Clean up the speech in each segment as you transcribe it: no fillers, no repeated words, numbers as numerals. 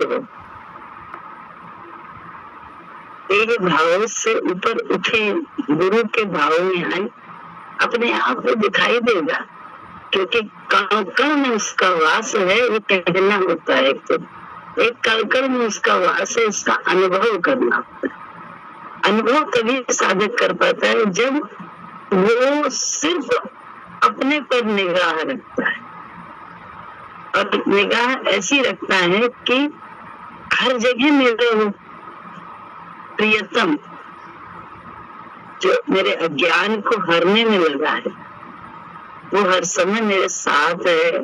तो तेरे भाव से ऊपर उठे, गुरु के भाव में आए, अपने आप को दिखाई देगा, क्योंकि कण में उसका वास है। ये कहना होता है, तो एक कण में उसका वास है, इसका अनुभव करना होता है। अनुभव तभी साधक कर पाता है जब वो सिर्फ अपने पर निगाह रखता है, और निगाह ऐसी रखता है कि हर जगह मेरा वो प्रियतम जो मेरे अज्ञान को हरने में लगा है, वो हर समय मेरे साथ है,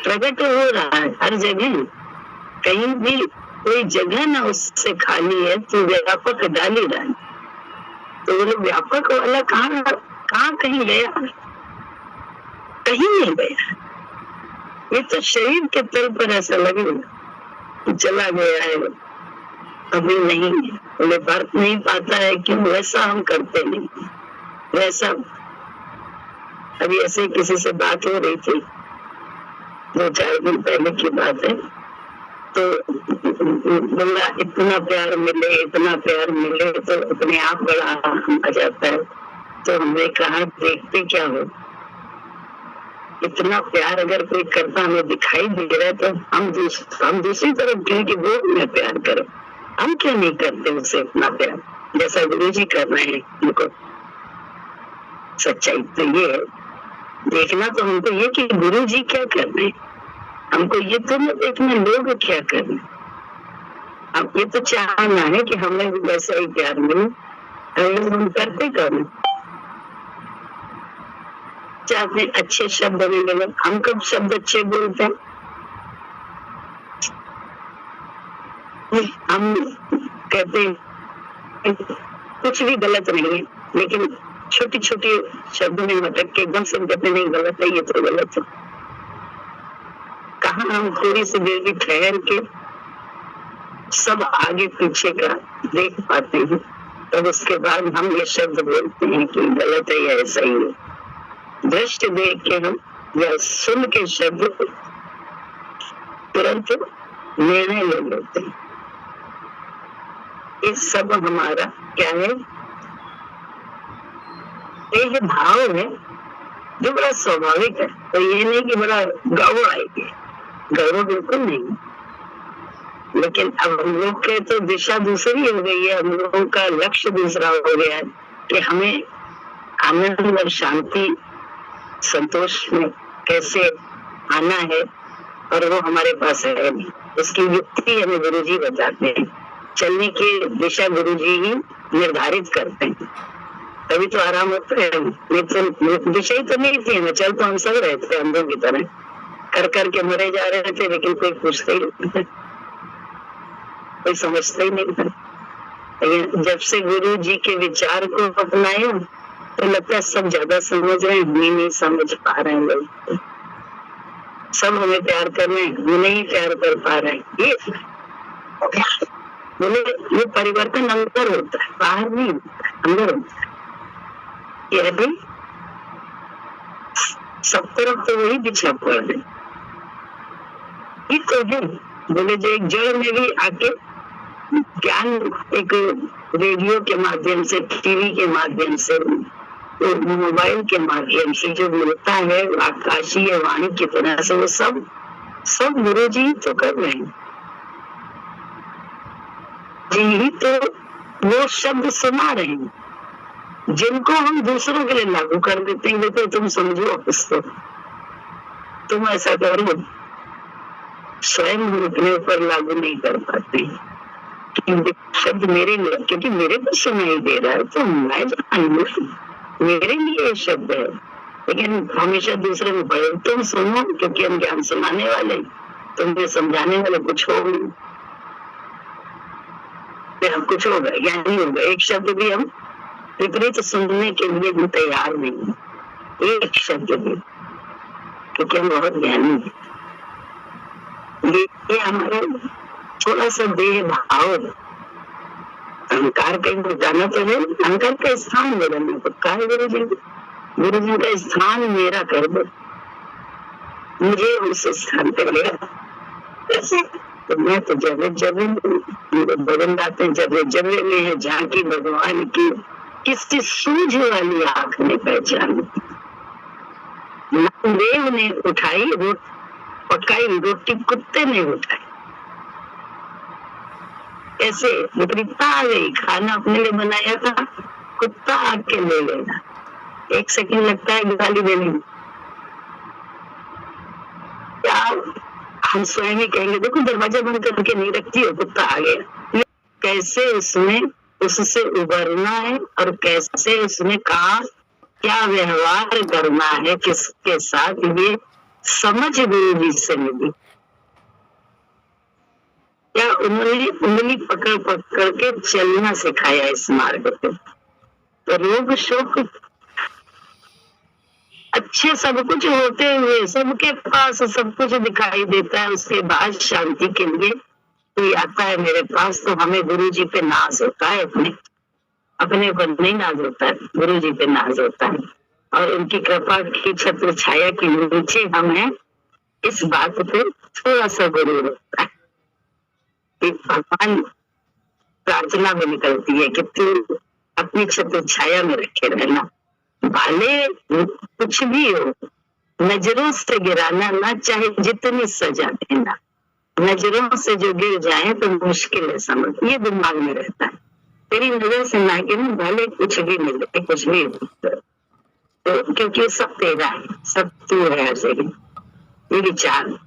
प्रकट हो रहा है हर जगह। कहीं भी कोई जगह ना उससे खाली है, तो व्यापक डाल ही रहा है। तो वो व्यापक वाला कहाँ कहीं गया? कहीं नहीं गया। ये तो शरीर के तल पर ऐसा लगेगा चला गया है, अभी नहीं है। बोले बर्त नहीं पाता है, क्यों? वैसा हम करते नहीं। वैसा अभी ऐसे किसी से बात हो रही थी, 2-4 दिन पहले की बात है, तो बोला इतना प्यार मिले, इतना प्यार मिले तो अपने आप बड़ा आ जाता है। तो हमने कहा देखते क्या हो, इतना प्यार अगर कोई करता हमें दिखाई दे रहा है, तो हम दूसरी तरफ क्यों कि वो हमें प्यार करे, हम क्यों नहीं करते उसे इतना प्यार, जैसा गुरु जी कर रहे हैं उनको। सच्चाई तो ये है, देखना तो हमको ये कि गुरु जी क्या कर रहे हैं, हमको ये तो नहीं देखना लोग क्या कर रहे हैं। अब ये तो चाहना है कि हमें भी वैसा ही प्यार मिले, हम करते करें, चाहते अच्छे शब्द मिले। हम कब शब्द अच्छे बोलते हैं? हम कहते हैं कुछ भी गलत नहीं है, लेकिन छोटी छोटी शब्दों में मटक के एकदम से कहते नहीं गलत है, ये तो गलत है। कहाँ हम थोड़ी सी देर भी ठहर के सब आगे पीछे का देख पाते हैं, तब उसके बाद हम ये शब्द बोलते हैं कि गलत है या ऐसा ही है। दृष्टि देख के हम या सुन के शब्द तुरंत निर्णय ले लेते हैं। इस सब हमारा क्या है? देह भाव है जो बड़ा स्वाभाविक है। तो ये नहीं कि बड़ा गौरव आएगी, गौरव बिल्कुल नहीं। लेकिन अब हम लोग के तो दिशा दूसरी हो गई है, हम लोगों का लक्ष्य दूसरा हो गया है कि हमें आनंद और शांति संतोष में कैसे आना है, और वो हमारे पास है नहीं। उसकी युक्ति हमें गुरुजी बताते हैं, चलने की दिशा गुरुजी ही निर्धारित करते हैं, तभी तो आराम होता है। नहीं तो दिशा ही तो नहीं थी, हमें चल तो हम सब रहे थे अंधों की तरह, कर करके मरे जा रहे थे, लेकिन कोई पूछते ही नहीं था, कोई समझता ही नहीं था। जब से गुरु जी के विचार को अपनाया तो लगता है सब ज्यादा समझ रहे हैं, हम नहीं समझ पा रहे हैं लोग। सब हमें प्यार कर रहे हैं, हम नहीं प्यार कर पा रहे हैं। ये बोले ये परिवर्तन अंदर होता है, बाहर नहीं होता, अंदर होता है। ये अभी सब तरफ तो वही बिछा पड़ है। ये तो है, बोले जो एक जड़ में भी आके ज्ञान एक रेडियो के माध्यम से, टीवी के माध्यम से, तो मोबाइल के माध्यम से जो मिलता है आकाशीय वाणी की तरह से, वो सब गुरु जी तो कर रहे हैं जी ही, तो वो शब्द सुना रहे हैं जिनको हम दूसरों के लिए लागू कर देते हैं। देखो तुम समझो इसको, तुम ऐसा करो, स्वयं हम अपने ऊपर लागू नहीं कर पाते कि शब्द मेरे लिए, क्योंकि मेरे को सुनाई दे रहा है तो मैं जान लूं, मेरे लिए ये शब्द है। लेकिन हमेशा दूसरे में पढ़े, तुम सुनो, क्योंकि हम ज्ञान सुनाने वाले, तुम्हें समझाने वाले कुछ हो नहीं, हम कुछ होगा ज्ञानी होगा। एक शब्द भी हम विपरीत सुनने के लिए भी तैयार नहीं, एक शब्द भी, क्योंकि हम बहुत ज्ञानी हैं। ये हमारे थोड़ा सा देह भाव, अहंकार कहीं जाना तो है, अहंकार का स्थान बदलना पक्का है। गुरु जी का स्थान मेरा कर दो, मुझे उस स्थान पर ले। तो मैं तो जगह जगह बदल जाते हैं, जगह जगह में है झांकी भगवान की, किसी सूझ वाली आंख ने पहचानी। नामदेव ने उठाई पकाई रोटी, कुत्ते ने उठाई। ऐसे विपरीतता आ गई, खाना अपने लिए बनाया था, कुत्ता आके ले लेगा, 1 सेकंड लगता है गाली देने में। क्या हम स्वयं ही कहेंगे देखो दरवाजा बंद करके नहीं रखती हो, कुत्ता आ गया। कैसे उससे उबरना है और कैसे उसने कहा क्या व्यवहार करना है किसके साथ, ये समझ गुरु जी से मिली। क्या उन्होंने उंगली पकड़ पकड़ के चलना सिखाया इस मार्ग पे। तो रोग शोक अच्छे सब कुछ होते हुए सबके पास सब कुछ दिखाई देता है, उसके बाद शांति के लिए कोई आता है मेरे पास तो हमें गुरु जी पे नाज होता है, अपने पर नहीं नाज होता है, गुरु जी पे नाज होता है। और उनकी कृपा की छत्र छाया के नीचे हम हैं, इस बात पे थोड़ा सा गुरूर होता है। भगवान प्रार्थना में निकलती है कि तू अपनी छत्र छाया में रखे रहना, भले कुछ भी हो नजरों से गिराना ना, चाहे जितनी सजा देना, नजरों से जो गिर जाए तो मुश्किल है समझ, ये दिमाग में रहता है। तेरी नजर से ना गिरे, भले कुछ भी मिले कुछ भी हो, तो क्योंकि सब तेरा है, सब तू है ऐसे ही। ये विचार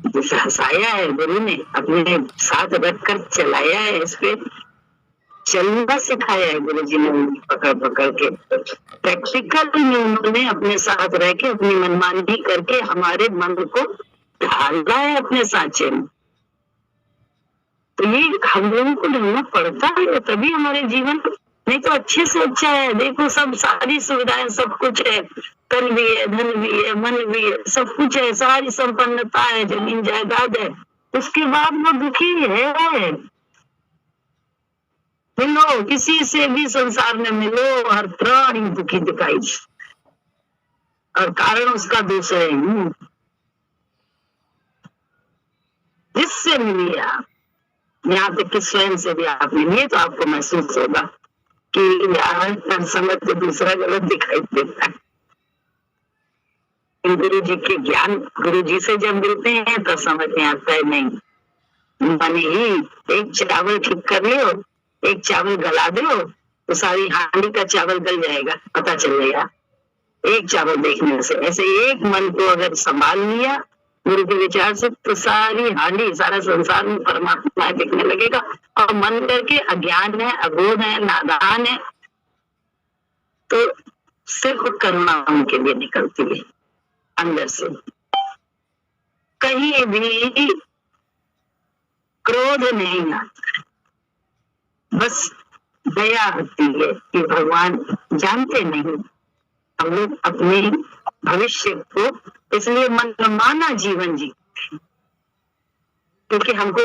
जिसे हंसाया है गुरु ने, अपने साथ रखकर चलाया है, इस पे चलना सिखाया है गुरु जी ने पकड़ पकड़ के। प्रैक्टिकल में उन्होंने अपने साथ रह के अपनी मनमानी करके हमारे मन को ढाला है अपने सांचे में। तो ये हम लोगों को ढलना पड़ता है, तभी हमारे जीवन, नहीं तो अच्छे से अच्छा है। देखो सब सारी सुविधाएं सब कुछ है, तन भी है, धन भी है, मन भी है, सब कुछ है, सारी संपन्नता है, जमीन जायदाद है, उसके बाद वो दुखी है। मिलो किसी से भी संसार में मिलो, हर प्राणी दुखी दिखाई, और कारण उसका दूसरे ही। जिससे मिलिए आप, यहाँ तक कि स्वयं से भी आप मिलिए तो आपको महसूस होगा कि यार समझ तो दूसरा गलत दिखाई देता है। गुरु जी के ज्ञान, गुरु जी से जब मिलते हैं तो समझ में आता है नहीं, मन ही एक चावल ठीक कर लो, एक चावल गला दो तो सारी हांडी का चावल गल जाएगा, पता चल जाएगा एक चावल देखने से। ऐसे एक मन को अगर संभाल लिया गुरु के विचार से तो सारी हांडी, सारा संसार में परमात्मा दिखने लगेगा। और मन करके अज्ञान है, अबोध है, नादान है, तो सिर्फ करुणा उनके लिए निकलती है अंदर से। कहीं भी क्रोध नहीं आता, बस दया होती है कि भगवान जानते नहीं हम लोग अपने भविष्य को, इसलिए मनमाना जीवन जीते, क्योंकि हमको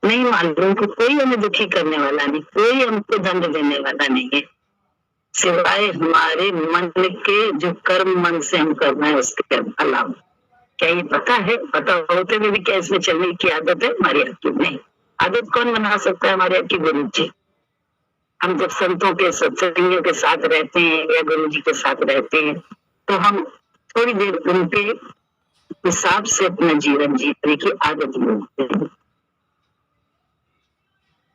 नहीं मालूम कि कोई हमें दुखी करने वाला नहीं, कोई हमको दंड देने वाला नहीं है, सिवाय हमारे मन के जो कर्म मन से हम करना है उसके अलावा। क्या ये पता है? पता होते हुए भी क्या इसमें चलने की आदत है हमारी? आपकी नहीं। आदत कौन बना सकता है हमारे? आपकी गुरु जी। हम जब संतों के सत्संगियों के साथ रहते हैं या गुरु जी के साथ रहते हैं तो हम थोड़ी देर उनके हिसाब से अपना जीवन जीने की आदत बनाते हैं।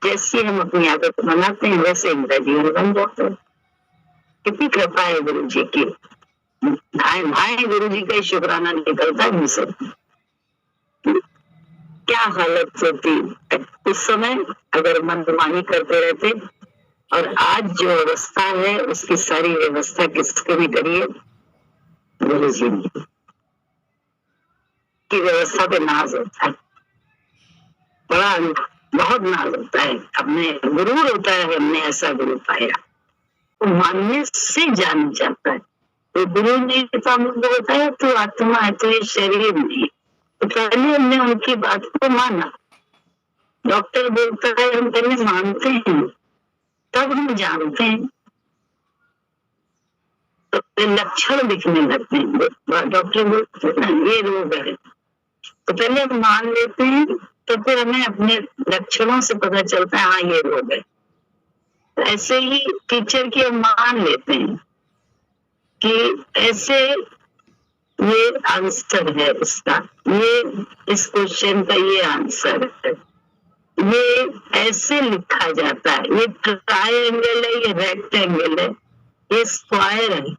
जैसे हम अपनी आदत बनाते हैं वैसे इनका जीवन बन जाता है। कितनी कृपा है गुरु जी की, भाई भाई गुरु जी का ही शुक्राना निकलता है मुझसे। क्या हालत होती उस समय अगर मनमानी करते रहते, और आज जो अवस्था है उसकी सारी व्यवस्था किसके भी करिए? गुरु जी की व्यवस्था पे नाज होता है, बड़ा बहुत नाज होता है, अपने गुरूर होता है हमने ऐसा गुरु पाया, तो मानने से जान जाता है। तो गुरु ने मुझे बताया तो आत्मा है, तो ये शरीर नहीं। तो पहले हमने उनकी बात को माना। डॉक्टर बोलता है हम पहले मानते हैं तब हम जानते हैं, तो लक्षण दिखने लगते हैं। डॉक्टर बोलते हैं ये रोग है, तो पहले हम मान लेते हैं तो फिर हमें अपने लक्षणों से पता चलता है हाँ ये रोग है। तो ऐसे ही टीचर की हम मान लेते हैं कि ऐसे ये आंसर है इसका, ये इस क्वेश्चन का ये आंसर है, ये ऐसे लिखा जाता है, ये ट्रायंगल है, ये रेक्टेंगल है, ये स्क्वायर है।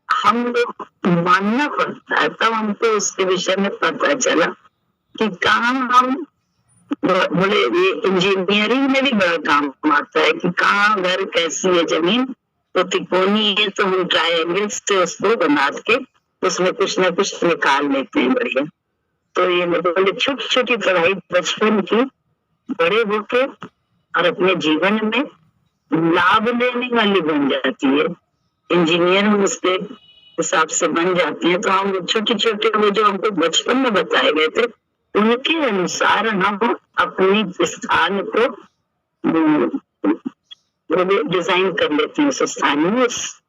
हम लोग मानना पड़ता है, तब हमको उसके विषय में पता चला कि कहाँ हम बोले। ये इंजीनियरिंग में भी बड़ा काम आता है कि कहाँ घर कैसी है, जमीन तो तिकोनी है तो हम ट्रायंगल से उसको बना के उसमें कुछ ना कुछ निकाल लेते हैं बढ़िया। तो ये बोले छोटी छोटी पढ़ाई बचपन की बड़े होके और अपने जीवन में लाभ लेने वाली बन जाती है। इंजीनियर हम उसके हिसाब से बन जाते हैं। तो हम छोटे छोटे वो जो हमको बचपन में बताए गए थे उनके अनुसार हम अपनी स्थान को डिजाइन कर लेते हैं। उस स्थान में उस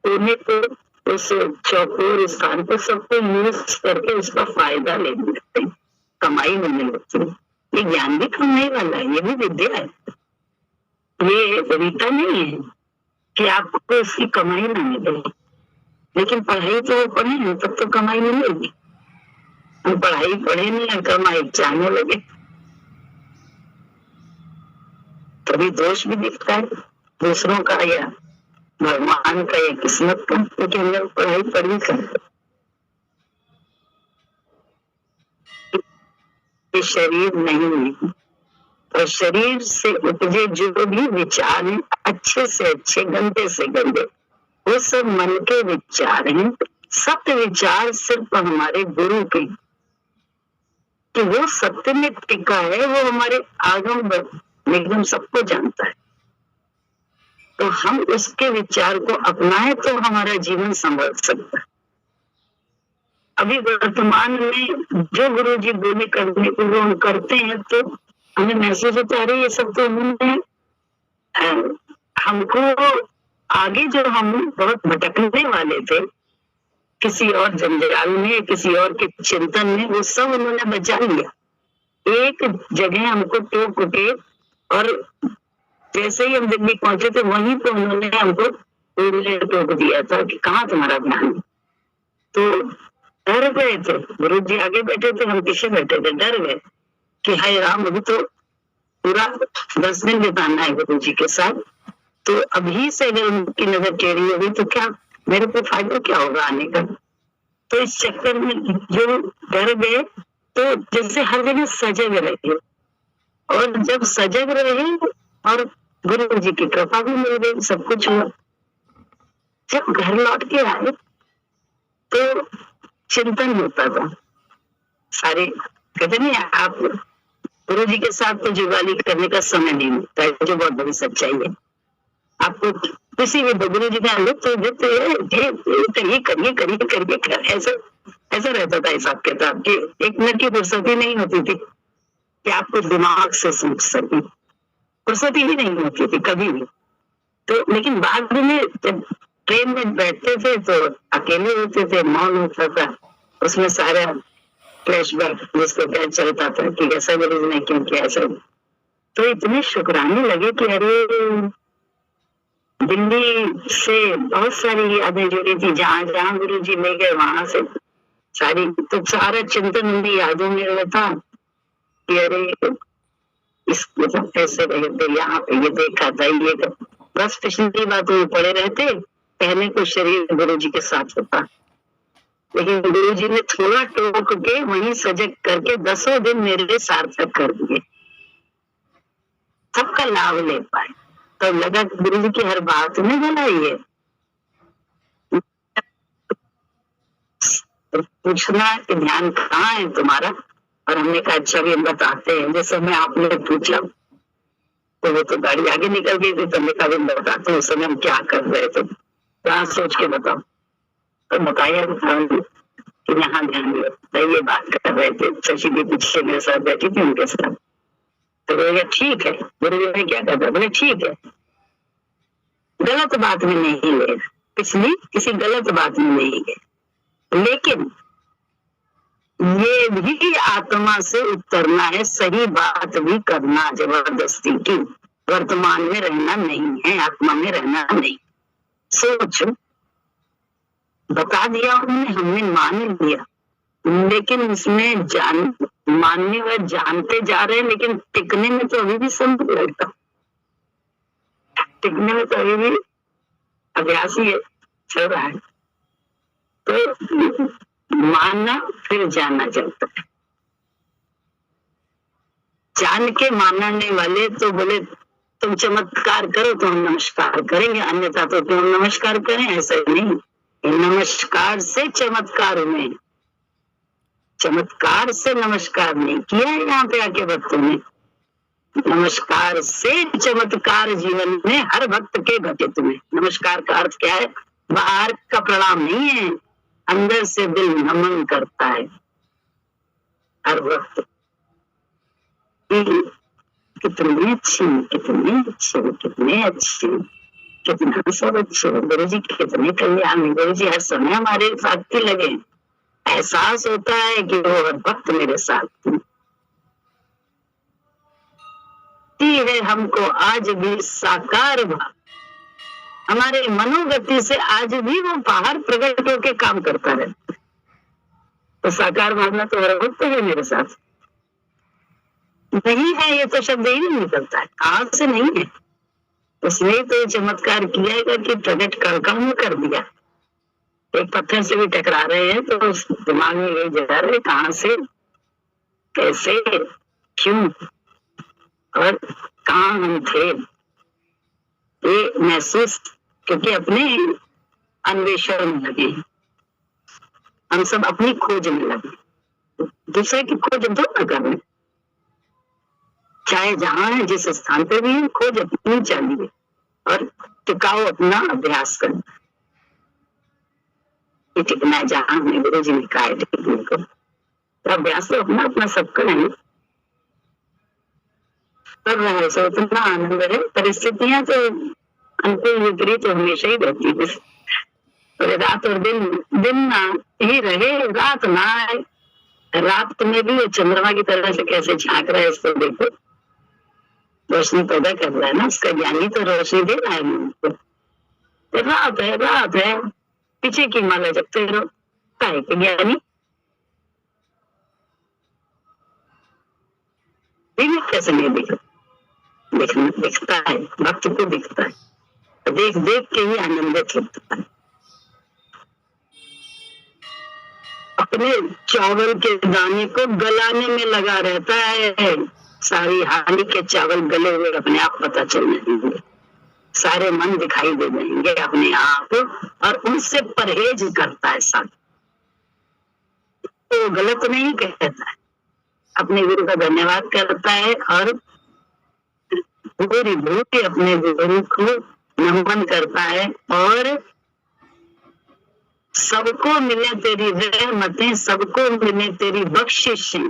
कोने को, उस चौकोर स्थान को सबको यूज करके उसका फायदा ले लेते हैं, कमाई होने लगती है। ये ज्ञान भी कमाई वाला है, ये भी विद्या है, ये रीता नहीं है कि आपको इसकी कमाई ना मिले। लेकिन पढ़ाई तो पढ़े हैं तब तो कमाई मिलेगी। हम पढ़ाई पढ़े नहीं है, कमाई चाहने लगे तभी दोष भी दिखता है दूसरों का या भगवान का या किस्मत का, क्योंकि हम लोग पढ़ाई पढ़ी कर। ये शरीर नहीं है और शरीर से उपजे जो भी विचार हैं, अच्छे से अच्छे गंदे से गंदे, वो सब मन के विचार हैं। सत्य विचार सिर्फ हमारे गुरु के, कि वो सत्य में टिका है, वो हमारे आगम निगम सबको जानता है। तो हम उसके विचार को अपनाएं तो हमारा जीवन संभल सकता है। अभी वर्तमान में जो गुरु जी बोले करने को वो हम करते हैं तो हमें महसूस होता है ये सब तो उन्होंने हमको आगे जो हम बहुत भटकने वाले थे किसी और जंजाल में, किसी और के चिंतन में, वो सब उन्होंने बचा लिया। एक जगह हमको टोक के और जैसे ही हम दिल्ली पहुंचे थे वहीं पे उन्होंने हमको टोक दिया था कि कहाँ तुम्हारा ध्यान। तो डर गए थे, गुरु जी आगे बैठे थे, हम पीछे बैठे थे, डर गए कि हाय राम अभी तो पूरा 10 दिन बिताना है गुरु जी के साथ। तो अभी से अगर उनकी नजर टेढ़ी होगी तो क्या मेरे को फायदा क्या होगा आने का। तो इस चक्कर में जो डर गए तो जैसे हर जगह सजग रहे, और जब सजग रहे और गुरु जी की कृपा भी मिल गई, सब कुछ हुआ। जब घर लौट के आए तो चिंतन होता था सारे, कहते नहीं आप गुरु जी के साथ तो जुगाली करने का समय नहीं मिलता है, जो बहुत बड़ी सच्चाई है। आपको किसी भी गुरु जी का करिए करिए करिए करिए, ऐसा रहता था हिसाब किताब कि एक मिनट की फुर्सती नहीं होती थी कि आपको दिमाग से सोच सके, फुर्सती ही नहीं होती थी कभी भी। तो लेकिन बाद में जब ट्रेन में बैठते थे तो अकेले होते थे, मौन होता था, उसमें सारा फ्लैशबैक जिसको क्या चलता था कि ऐसा गुरु जी ने क्यों किया ऐसा। तो इतने शुक्राने लगे कि अरे दिल्ली से बहुत सारी यादें जुड़ी थी, जहां जहां गुरु जी ले गए वहां से सारी, तो सारा चिंतन उनकी यादों में रहता कि अरे इस कैसे रहे थे, यहाँ पे ये देखा था, ये तो बस पिछली बातों में पड़े रहते, कहने को शरीर गुरु जी के साथ होता। लेकिन गुरु जी ने थोड़ा टोक के वहीं सजग करके 10 दिन मेरे सार्थक कर दिए, सबका लाभ ले पाए। तो लगा गुरु जी की हर बात में भलाई है। पूछना कि ध्यान कहाँ है तुम्हारा, और हमने कहा अच्छा भी हम बताते हैं। जैसे मैं आपने पूछा तो वो तो गाड़ी आगे निकल गई थी, तो हमने कहा बताते हैं उस समय हम क्या कर रहे थे, क्या सोच के बताओ। तो बताया कि यहाँ ध्यान दिया, ये बात कर रहे थे, शशि भी पीछे मेरे साथ बैठी थी उनके साथ। तो बोले ठीक है, गुरु जी ने क्या कहता, बोले ठीक है, गलत बात में नहीं ले, पिछली किसी गलत बात में नहीं गए, लेकिन ये भी आत्मा से उतरना है, सही बात भी करना जबरदस्ती की। वर्तमान में रहना नहीं है, आत्मा में रहना नहीं। सोचो, बता दिया उन्होंने, हमने मान लिया, लेकिन उसमें मानने व जानते जा रहे हैं, लेकिन टिकने में तो अभी भी समय लगता, टिकने में तो अभी भी अभ्यास ही चल रहा है। तो मानना फिर जानना चलता है। जान के मानने वाले तो बोले तुम चमत्कार करो तो हम नमस्कार करेंगे, अन्यथा तो क्यों नमस्कार करें, ऐसा नहीं। नमस्कार से चमत्कार हुए, चमत्कार से नमस्कार नहीं किया है यहाँ पे आके भक्तों ने। नमस्कार से चमत्कार जीवन में हर भक्त के घटित में। नमस्कार का अर्थ क्या है? बाहर का प्रणाम नहीं है, अंदर से दिल नमन करता है हर वक्त। कितने अच्छे, कितने अच्छे, कितने अच्छे, कितना सब अच्छे गुरु जी, कितने कल्याण गुरु जी हर समय हमारे साथ ही लगे। एहसास होता है कि वो हर वक्त मेरे साथ है। हमको आज भी साकार भाव, हमारे मनोगति से आज भी वो बाहर प्रकट होकर काम करता रहता है। तो साकार भावना तो हर वक्त है मेरे साथ। नहीं है ये तो शब्द ही नहीं निकलता है, कहां से नहीं है। उसने तो चमत्कार किया है कि प्रकट कड़कड़ कर दिया। एक पत्थर से भी टकरा रहे हैं तो दिमाग में यही जा रहे, कहां से, कैसे, क्यों और कहां हम थे, ये महसूस, क्योंकि अपने अन्वेषण में लगे, हम सब अपनी खोज में लगे, दूसरे की खोज तो न करने। चाहे जहां है, जिस स्थान पे भी है, खोज अपनी चाहिए और टिकाऊ अपना अभ्यास करना। ये टिकना है जहां हमें गुरु जी ने कहा है टिकने को। तो अभ्यास तो अपना अपना सबका है, कर रहा है सो इतना आनंद है। परिस्थितियां तो अनुकूल विपरीत तो हमेशा ही रहती है, तो रात और दिन ना ही रहे, रात ना आए। रात में भी चंद्रमा की तरह से कैसे झांक रहा है, इसको देखो, रोशनी पैदा कर रहा है ना, उसका ज्ञानी तो रोशनी दे रहा है उनको। रात है, रात है, पीछे की माला जपते रहो, काहे के ज्ञानी कैसे नहीं दिखता है, भक्त को दिखता है, देख देख के ही आनंदित होता है। अपने चावल के दाने को गलाने में लगा रहता है, सारी हानि के चावल गले हुए अपने आप पता चल जाएंगे, सारे मन दिखाई दे जाएंगे अपने आप, और उनसे परहेज करता है सब। तो गलत नहीं कहता है, अपने गुरु का धन्यवाद करता है और पूरी भूति अपने गुरु को नमन करता है। और सबको मिले तेरी रहमतें, सबको मिले तेरी बख्शिशें,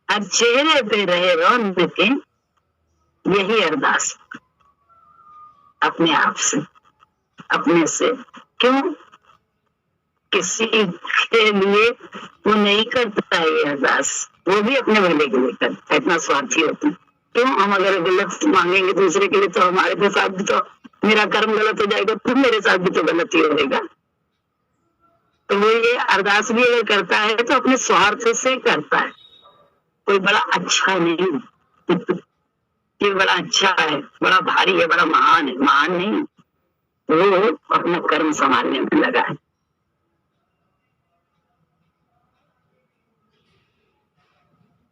हर चेहरे पे रहे रौनकें, यही अरदास अपने आप से, अपने से। क्यों? किसी के लिए वो नहीं करता है ये अरदास, वो भी अपने भले के लिए करता है, इतना स्वार्थी होता है। क्यों? हम अगर गलत मांगेंगे दूसरे के लिए तो हमारे साथ भी तो मेरा कर्म गलत हो जाएगा, तो मेरे साथ भी तो गलत ही होगा। तो वो ये अरदास भी अगर करता है तो अपने स्वार्थ से करता है, कोई बड़ा अच्छा नहीं ये बड़ा अच्छा है, बड़ा भारी है, बड़ा महान है, महान नहीं, वो अपना कर्म संभालने में लगा है।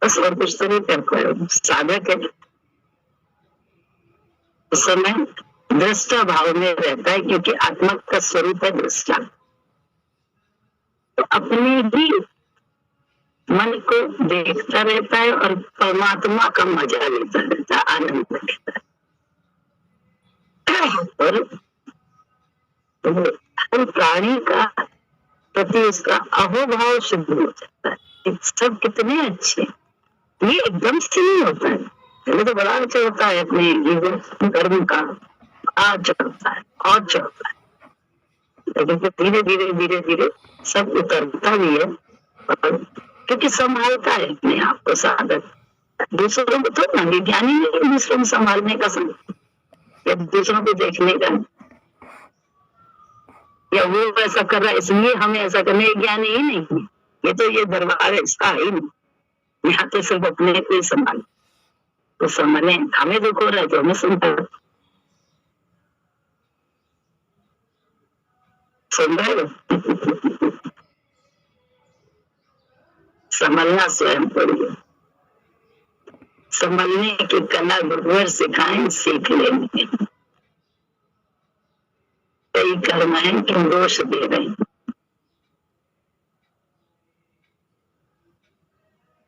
बस और कुछ तो नहीं कर पाए, साधक है उस समय दृष्टा भाव में रहता है, क्योंकि आत्मा का स्वरूप है दृष्टा। तो अपने ही मन को देखता रहता है और परमात्मा का मजा लेता रहता है, आनंद लेता है। और तो हर प्राणी का प्रति उसका अहोभाव शुद्ध हो जाता है। सब कितने अच्छे, ये एकदम से नहीं होता है, पहले तो बड़ा अच्छा होता है, अपने कर्म का आज चढ़ता है और चढ़ता है, लेकिन धीरे धीरे धीरे धीरे सब उतरता भी है और क्योंकि संभालता है अपने आप को साधक। दूसरों को थोड़ा ना, ज्ञानी नहीं दूसरों को संभालने का या दूसरों को देखने का, या वो ऐसा कर रहा है इसलिए हमें ऐसा करने, ज्ञानी ही नहीं है। ये तो ये दरबार ऐसा ही नहीं, यहाँ तो सिर्फ अपने को ही संभाल, तो संभाले। हमें दुख हो रहा है तो हमें संभाल, सुन रहे हो? संभलना स्वयं पड़िए, संभलने की कला गुरुवर सिखाएं, सीख लेंगे। कई कर्म है कि दोष दे रहे हैं।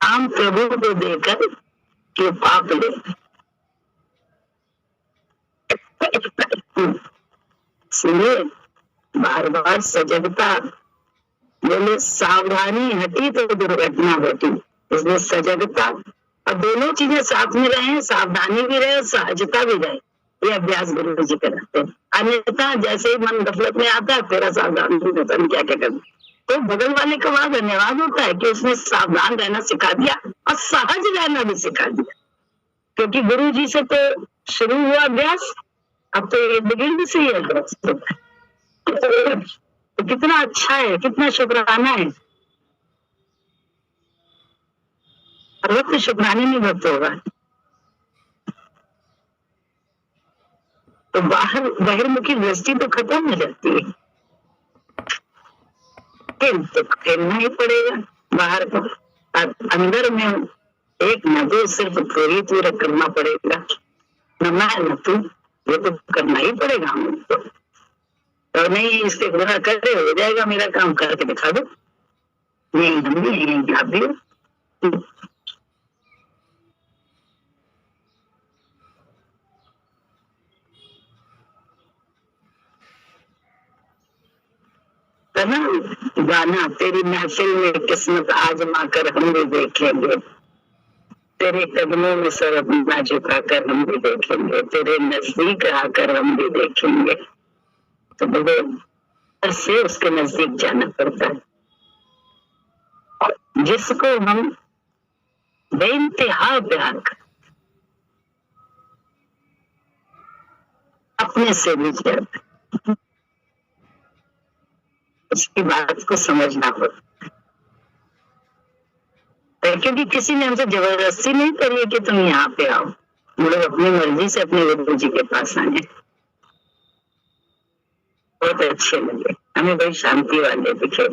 हम प्रभु को देकर कि पाप ले, सुनिए बार बार सजगता, बोले सावधानी हटी तो दुर्घटना घटी, इसलिए सजगता और दोनों चीजें साथ में रहे, सावधानी भी रहे और सहजता भी रहे। ये अभ्यास गुरु जी कराते हैं। अन्यथा जैसे ही मन गफलत में आता है तेरा सावधान क्या क्या करना, तो बगल वाले का वहां धन्यवाद होता है कि उसने सावधान रहना सिखा दिया और सहज रहना भी सिखा दिया। क्योंकि गुरु जी से तो शुरू हुआ अभ्यास, अब तो ये बिगिन से ही अभ्यास होता है। तो कितना अच्छा है, कितना शुक्राना है। और वक्त शुक्राने में वक्त होगा तो बहिर्मुखी दृष्टि तो खत्म हो जाती है, तो खेलना ही पड़ेगा बाहर को, अंदर में एक न दो सिर्फ थोड़ी पूरा करना पड़ेगा, न मैं न तू, ये तो करना ही पड़ेगा हमको। और नहीं इसके गुना कर रहे हो जाएगा मेरा काम, करके दिखा दो, यही हम भी यही आप भी। गाना तेरी महफिल में किस्मत आजमा कर हम भी देखेंगे, तेरे कदमों में सर अपना झुका कर हम भी देखेंगे, तेरे नजदीक आकर हम भी देखेंगे। तो बोले से उसके नजदीक जाना पड़ता है, जिसको हम बेइंतहा प्यार कर, अपने से भी ज्यादा उसकी बात को समझना पड़ता है। क्योंकि किसी ने हमसे जबरदस्ती नहीं करी है कि तुम यहाँ पे आओ, हम लोग अपनी मर्जी से अपने गुरु जी के पास आए। बहुत अच्छे लगे हमें, बड़ी शांति वाले दिखे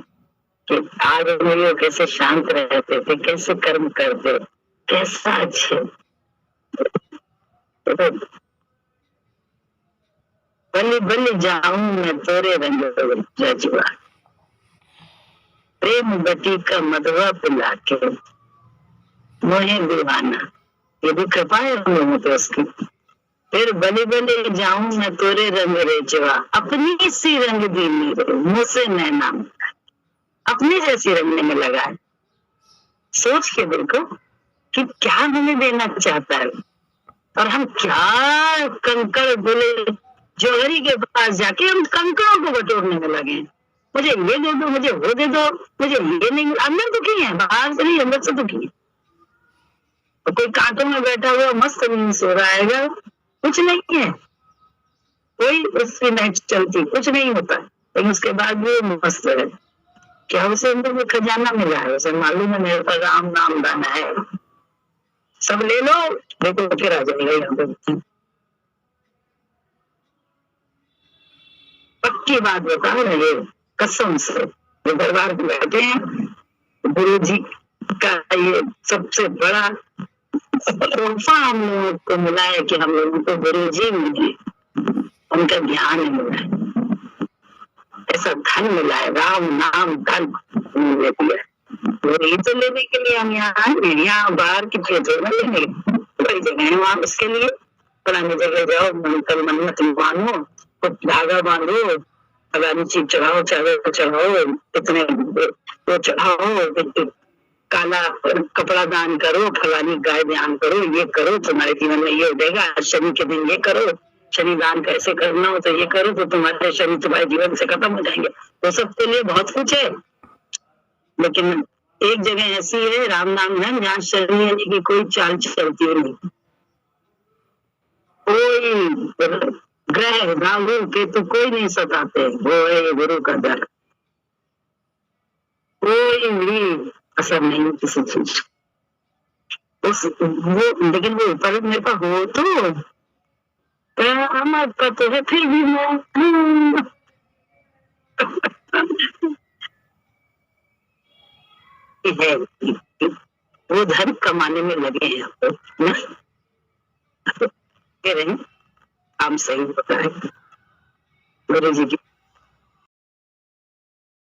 कि आज वो कैसे शांत रहते थे, कैसे कर्म करते, कैसा अच्छे। बल्ली बल्ली जाऊं मैं तोरे रंग जज्बा, प्रेम बटी का मधुआ पिला के मोहे दीवाना, ये भी कृपा है हम लोगों पे उसकी। फिर बली बली जाऊं मैं तोरे रंग रेचवा, अपनी सी रंग दीनी रे मुझसे नैना, अपने जैसी रंगने में लगा है। सोच के देखो कि क्या हमें देना चाहता है, और हम क्या कंकड़ बोले जौहरी के पास जाके हम कंकड़ों को बटोरने में लगे। मुझे ये दे दो, मुझे वो दे दो, मुझे ये नहीं। अंदर दुखी है, बाहर से नहीं, अंदर से दुखी है। तो कोई कांटों में बैठा हुआ मस्त नींद सो रहा है, कुछ नहीं है, कोई उसकी नहीं चलती, कुछ नहीं होता, लेकिन उसके बाद भी मस्त है। क्या उसे अंदर में खजाना मिला है, उसे मालूम है मेरे पास राम नाम दाना है, सब ले लो, देखो फिर आ जाएगा यहाँ पे। पक्की बात बता रहे कसम से, जो दरबार में बैठे हैं, गुरु जी का ये सबसे बड़ा तोहफा हम लोगों को मिला है कि हम लोगों को गुरु जी मिले, उनका ज्ञान मिला है, ऐसा धन मिला है, राम नाम धन दिया। वही तो लेने के लिए हम यहाँ आए, यहाँ बाहर की चीजों में लेने बड़ी जगह है वहां, उसके लिए पुरानी जगह जाओ, कल मन्नत मानो, कुछ धागा बांधो, फलानी चीज चढ़ाओ, चावल चढ़ाओ, इतने वो चढ़ाओ, काला कपड़ा दान करो, फलानी गाय दान करो, ये करो तुम्हारे जीवन में ये हो जाएगा, शनि के दिन ये करो, शनि दान कैसे करना हो तो ये करो, तो तुम्हारे शनि तुम्हारे जीवन से खत्म हो जाएंगे। तो सबके लिए बहुत कुछ है, लेकिन एक जगह ऐसी है राम नाम धन जहाँ शनि यानी की कोई चाल चलती नहीं, कोई ग्रह राहु केतु कोई नहीं सताते, वो है गुरु का दर, कोई भी असर नहीं किसी चीज उस वो, लेकिन वो ऊपर मेरे पास हो तो अमर तो है, फिर भी मैं है वो धन कमाने में लगे हैं कह रहे हैं काम सही होता है गुरु जी की